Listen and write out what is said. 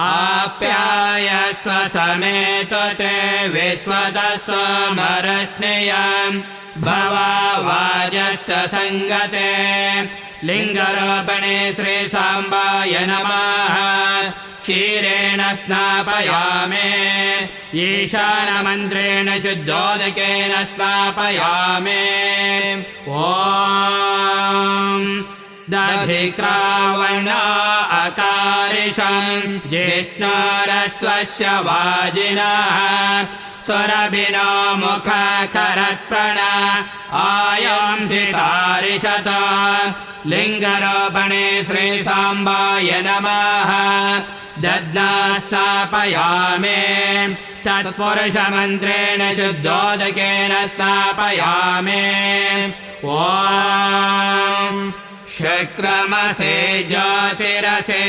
आप्यायस्व समेत ते विश्वतस्वमरश्नियम् भवावाजस्य सङ्गते लिङ्गरोपणे श्रीसाम्बाय नमः क्षीरेण स्नापयामे ईशानमन्त्रेण शुद्धोदकेन स्नापयामे ॐ दधिक्रावणा अकारिषम् जिष्णुरस्वस्य वाजिनः सुरभिनो मुखकरत्प्रण आयंसितारिषत लिङ्गरोपणे श्रीसाम्बाय नमः दध्नास्नापयामे तत्पुरुषमन्त्रेण शुद्धोदकेन स्नापयामे ॐ शुक्रमसे ज्योतिरसे